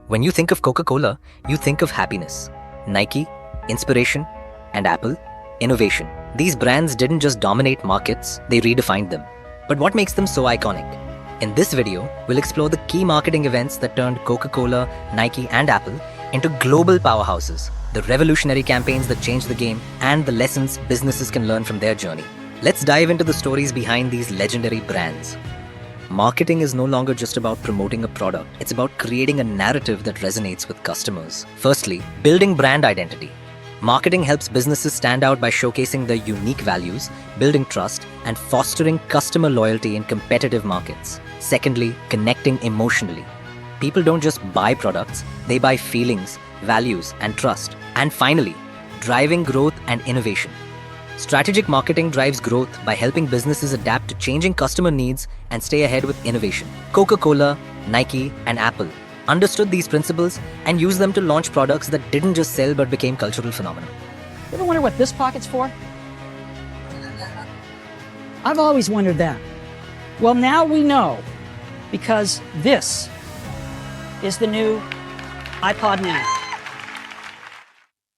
When you think of Coca-Cola, you think of happiness. Nike, inspiration, and Apple, innovation. These brands didn't just dominate markets, they redefined them. But what makes them so iconic? In this video, we'll explore the key marketing events that turned Coca-Cola, Nike, and Apple into global powerhouses, the revolutionary campaigns that changed the game, and the lessons businesses can learn from their journey. Let's dive into the stories behind these legendary brands. Marketing is no longer just about promoting a product, it's about creating a narrative that resonates with customers. Firstly, building brand identity. Marketing helps businesses stand out by showcasing their unique values, building trust, and fostering customer loyalty in competitive markets. Secondly, connecting emotionally. People don't just buy products, they buy feelings, values, and trust. And finally, driving growth and innovation. Strategic marketing drives growth by helping businesses adapt to changing customer needs and stay ahead with innovation. Coca-Cola, Nike, and Apple understood these principles and used them to launch products that didn't just sell but became cultural phenomena. You ever wonder what this pocket's for? I've always wondered that. Well, now we know, because this is the new iPod Mini.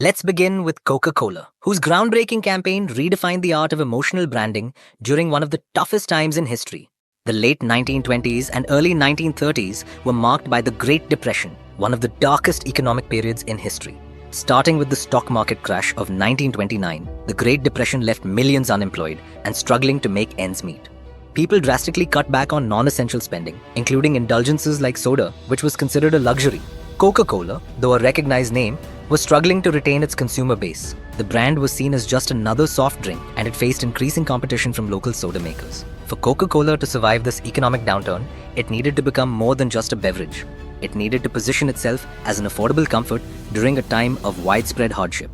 Let's begin with Coca-Cola, whose groundbreaking campaign redefined the art of emotional branding during one of the toughest times in history. The late 1920s and early 1930s were marked by the Great Depression, one of the darkest economic periods in history. Starting with the stock market crash of 1929, the Great Depression left millions unemployed and struggling to make ends meet. People drastically cut back on non-essential spending, including indulgences like soda, which was considered a luxury. Coca-Cola, though a recognized name, was struggling to retain its consumer base. The brand was seen as just another soft drink, and it faced increasing competition from local soda makers. For Coca-Cola to survive this economic downturn, it needed to become more than just a beverage. It needed to position itself as an affordable comfort during a time of widespread hardship.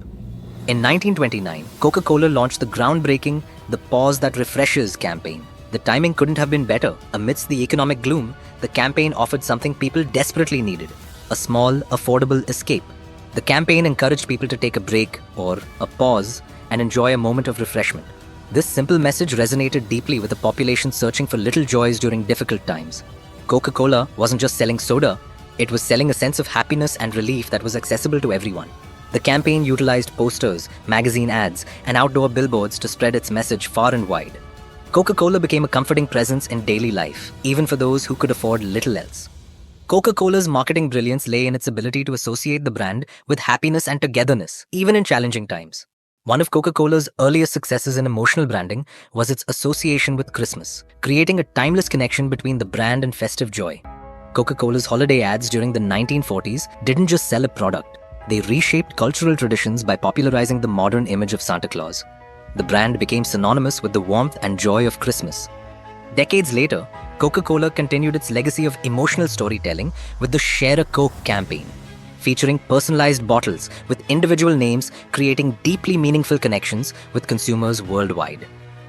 In 1929, Coca-Cola launched the groundbreaking "The Pause That Refreshes" campaign. The timing couldn't have been better. Amidst the economic gloom, the campaign offered something people desperately needed: a small, affordable escape. The campaign encouraged people to take a break, or a pause, and enjoy a moment of refreshment. This simple message resonated deeply with a population searching for little joys during difficult times. Coca-Cola wasn't just selling soda, it was selling a sense of happiness and relief that was accessible to everyone. The campaign utilized posters, magazine ads, and outdoor billboards to spread its message far and wide. Coca-Cola became a comforting presence in daily life, even for those who could afford little else. Coca-Cola's marketing brilliance lay in its ability to associate the brand with happiness and togetherness, even in challenging times. One of Coca-Cola's earliest successes in emotional branding was its association with Christmas, creating a timeless connection between the brand and festive joy. Coca-Cola's holiday ads during the 1940s didn't just sell a product, they reshaped cultural traditions by popularizing the modern image of Santa Claus. The brand became synonymous with the warmth and joy of Christmas. Decades later, Coca-Cola continued its legacy of emotional storytelling with the Share a Coke campaign, featuring personalized bottles with individual names, creating deeply meaningful connections with consumers worldwide.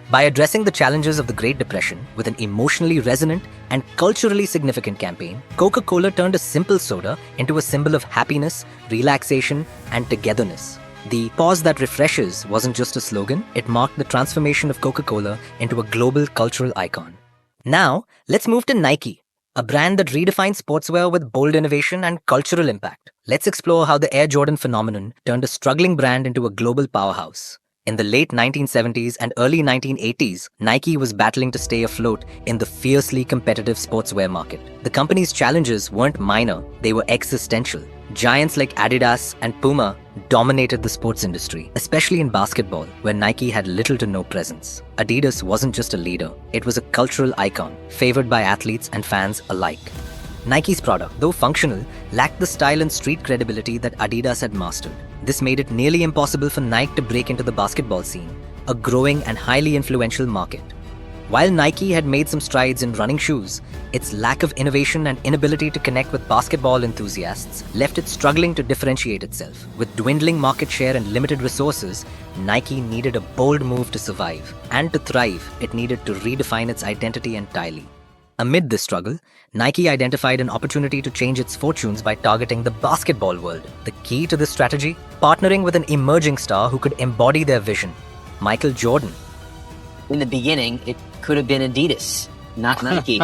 By addressing the challenges of the Great Depression with an emotionally resonant and culturally significant campaign, Coca-Cola turned a simple soda into a symbol of happiness, relaxation, and togetherness. The "Pause That Refreshes" wasn't just a slogan, it marked the transformation of Coca-Cola into a global cultural icon. Now, let's move to Nike, a brand that redefined sportswear with bold innovation and cultural impact. Let's explore how the Air Jordan phenomenon turned a struggling brand into a global powerhouse. In the late 1970s and early 1980s, Nike was battling to stay afloat in the fiercely competitive sportswear market. The company's challenges weren't minor, they were existential. Giants like Adidas and Puma dominated the sports industry, especially in basketball, where Nike had little to no presence. Adidas wasn't just a leader, it was a cultural icon, favored by athletes and fans alike. Nike's product, though functional, lacked the style and street credibility that Adidas had mastered. This made it nearly impossible for Nike to break into the basketball scene, a growing and highly influential market. While Nike had made some strides in running shoes, its lack of innovation and inability to connect with basketball enthusiasts left it struggling to differentiate itself. With dwindling market share and limited resources, Nike needed a bold move to survive. And to thrive, it needed to redefine its identity entirely. Amid this struggle, Nike identified an opportunity to change its fortunes by targeting the basketball world. The key to this strategy? Partnering with an emerging star who could embody their vision, Michael Jordan. In the beginning, it could have been Adidas, not Nike.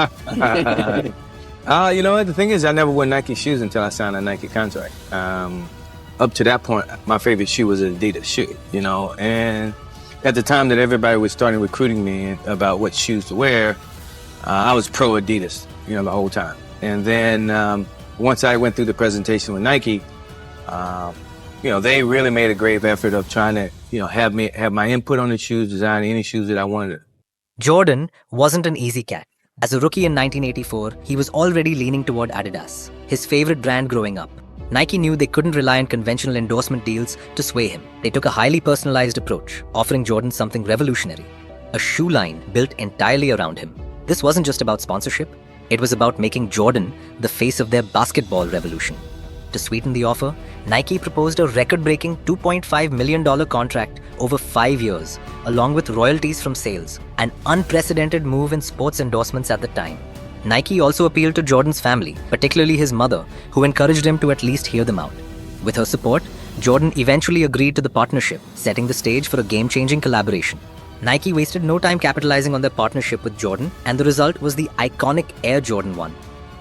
You know what? The thing is, I never wore Nike shoes until I signed a Nike contract. Up to that point, my favorite shoe was an Adidas shoe, you know, and at the time that everybody was starting recruiting me about what shoes to wear, I was pro Adidas, you know, the whole time. And then once I went through the presentation with Nike, you know, they really made a grave effort of trying to, you know, have my input on the shoes, design any shoes that I wanted. Jordan wasn't an easy cat. As a rookie in 1984, he was already leaning toward Adidas, his favorite brand growing up. Nike knew they couldn't rely on conventional endorsement deals to sway him. They took a highly personalized approach, offering Jordan something revolutionary, a shoe line built entirely around him. This wasn't just about sponsorship, it was about making Jordan the face of their basketball revolution. To sweeten the offer, Nike proposed a record-breaking $2.5 million contract over 5 years, along with royalties from sales, an unprecedented move in sports endorsements at the time. Nike also appealed to Jordan's family, particularly his mother, who encouraged him to at least hear them out. With her support, Jordan eventually agreed to the partnership, setting the stage for a game-changing collaboration. Nike wasted no time capitalizing on their partnership with Jordan, and the result was the iconic Air Jordan 1,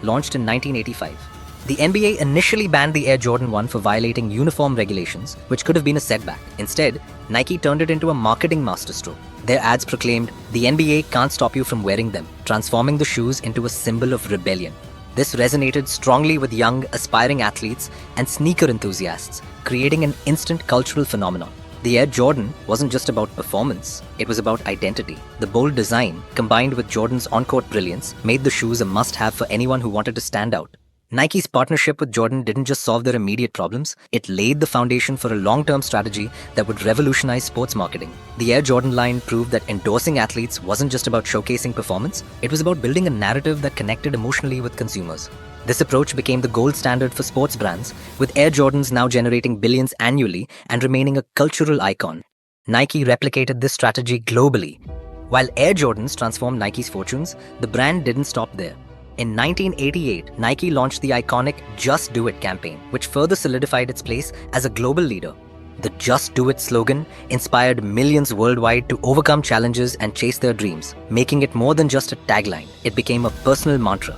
launched in 1985. The NBA initially banned the Air Jordan 1 for violating uniform regulations, which could have been a setback. Instead, Nike turned it into a marketing masterstroke. Their ads proclaimed, "The NBA can't stop you from wearing them," transforming the shoes into a symbol of rebellion. This resonated strongly with young, aspiring athletes and sneaker enthusiasts, creating an instant cultural phenomenon. The Air Jordan wasn't just about performance, it was about identity. The bold design, combined with Jordan's on-court brilliance, made the shoes a must-have for anyone who wanted to stand out. Nike's partnership with Jordan didn't just solve their immediate problems, it laid the foundation for a long-term strategy that would revolutionize sports marketing. The Air Jordan line proved that endorsing athletes wasn't just about showcasing performance, it was about building a narrative that connected emotionally with consumers. This approach became the gold standard for sports brands, with Air Jordans now generating billions annually and remaining a cultural icon. Nike replicated this strategy globally. While Air Jordans transformed Nike's fortunes, the brand didn't stop there. In 1988, Nike launched the iconic Just Do It campaign, which further solidified its place as a global leader. The Just Do It slogan inspired millions worldwide to overcome challenges and chase their dreams, making it more than just a tagline. It became a personal mantra.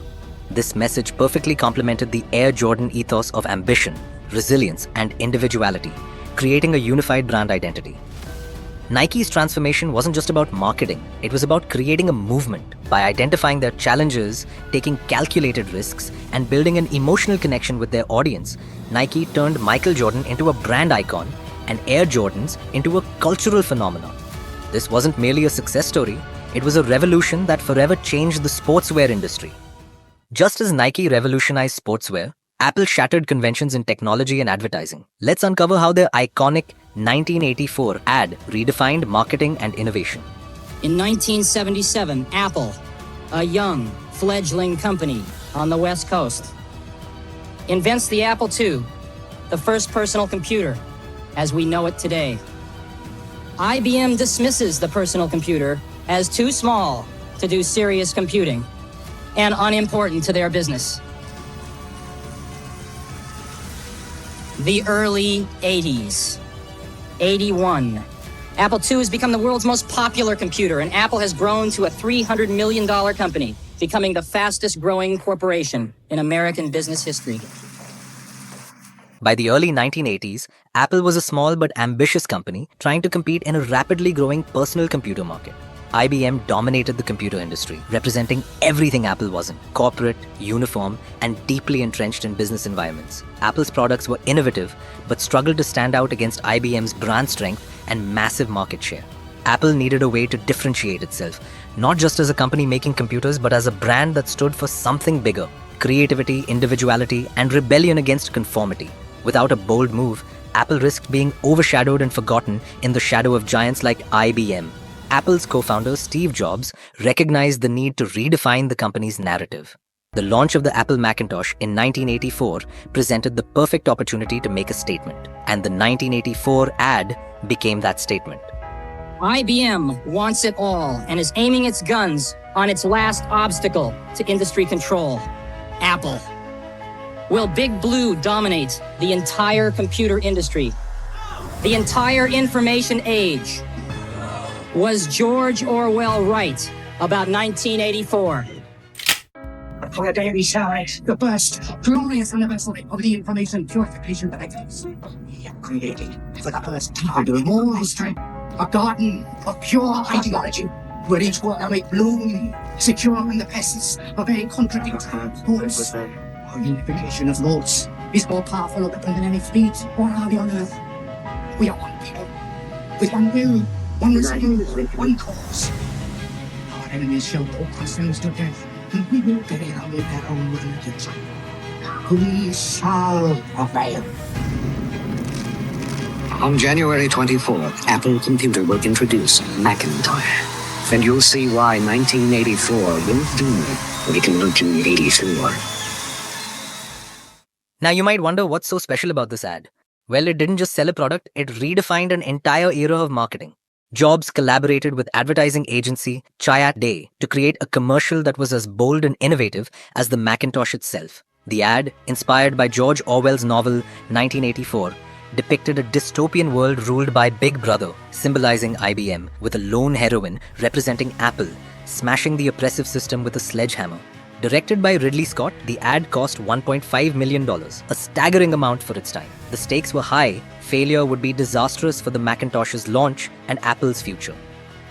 This message perfectly complemented the Air Jordan ethos of ambition, resilience, and individuality, creating a unified brand identity. Nike's transformation wasn't just about marketing, it was about creating a movement. By identifying their challenges, taking calculated risks, and building an emotional connection with their audience, Nike turned Michael Jordan into a brand icon and Air Jordans into a cultural phenomenon. This wasn't merely a success story, it was a revolution that forever changed the sportswear industry. Just as Nike revolutionized sportswear, Apple shattered conventions in technology and advertising. Let's uncover how their iconic 1984 ad redefined marketing and innovation. In 1977, Apple, a young, fledgling company on the West Coast, invents the Apple II, the first personal computer as we know it today. IBM dismisses the personal computer as too small to do serious computing and unimportant to their business. The early 80s. 81. Apple II has become the world's most popular computer, and Apple has grown to a $300 million company, becoming the fastest growing corporation in American business history. By the early 1980s, Apple was a small but ambitious company trying to compete in a rapidly growing personal computer market. IBM dominated the computer industry, representing everything Apple wasn't: corporate, uniform, and deeply entrenched in business environments. Apple's products were innovative, but struggled to stand out against IBM's brand strength and massive market share. Apple needed a way to differentiate itself, not just as a company making computers, but as a brand that stood for something bigger: creativity, individuality, and rebellion against conformity. Without a bold move, Apple risked being overshadowed and forgotten in the shadow of giants like IBM. Apple's co-founder Steve Jobs recognized the need to redefine the company's narrative. The launch of the Apple Macintosh in 1984 presented the perfect opportunity to make a statement, and the 1984 ad became that statement. IBM wants it all and is aiming its guns on its last obstacle to industry control: Apple. Will Big Blue dominate the entire computer industry? The entire information age? Was George Orwell right about 1984? on the daily side, the first glorious anniversary of the information purification devices. We have created, for the first time in all history, a garden of pure ideology, where each worker may bloom, secure in the pests of a contradictory thoughts. Our unification of thoughts is more powerful or than any fleet or army on earth. We are one people, with one will, one resolve, one cause. Our enemies shall walk ourselves to death, and we will bury them in their own religions. We shall prevail. On January 24th, Apple Computer will introduce Macintosh. And you'll see why 1984 won't do like 1984. Now you might wonder what's so special about this ad. Well, it didn't just sell a product, it redefined an entire era of marketing. Jobs collaborated with advertising agency Chiat Day to create a commercial that was as bold and innovative as the Macintosh itself. The ad, inspired by George Orwell's novel 1984, depicted a dystopian world ruled by Big Brother, symbolizing IBM, with a lone heroine representing Apple, smashing the oppressive system with a sledgehammer. Directed by Ridley Scott, the ad cost $1.5 million, a staggering amount for its time. The stakes were high, failure would be disastrous for the Macintosh's launch and Apple's future.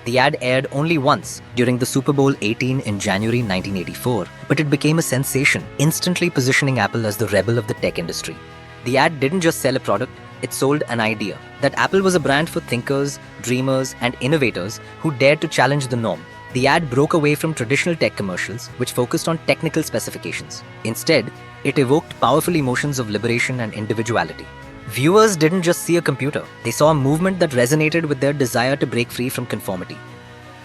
The ad aired only once, during the Super Bowl 18 in January 1984, but it became a sensation, instantly positioning Apple as the rebel of the tech industry. The ad didn't just sell a product, it sold an idea that Apple was a brand for thinkers, dreamers, and innovators who dared to challenge the norm. The ad broke away from traditional tech commercials, which focused on technical specifications. Instead, it evoked powerful emotions of liberation and individuality. Viewers didn't just see a computer, they saw a movement that resonated with their desire to break free from conformity.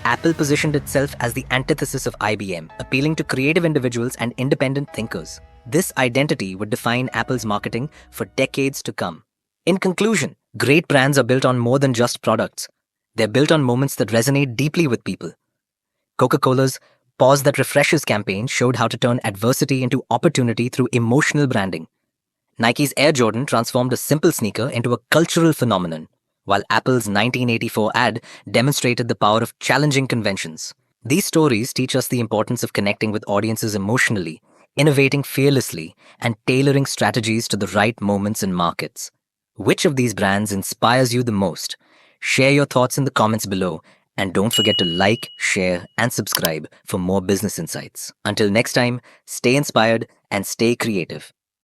Apple positioned itself as the antithesis of IBM, appealing to creative individuals and independent thinkers. This identity would define Apple's marketing for decades to come. In conclusion, great brands are built on more than just products. They're built on moments that resonate deeply with people. Coca-Cola's Pause That Refreshes campaign showed how to turn adversity into opportunity through emotional branding. Nike's Air Jordan transformed a simple sneaker into a cultural phenomenon, while Apple's 1984 ad demonstrated the power of challenging conventions. These stories teach us the importance of connecting with audiences emotionally, innovating fearlessly, and tailoring strategies to the right moments and markets. Which of these brands inspires you the most? Share your thoughts in the comments below, and don't forget to like, share, and subscribe for more business insights. Until next time, stay inspired and stay creative.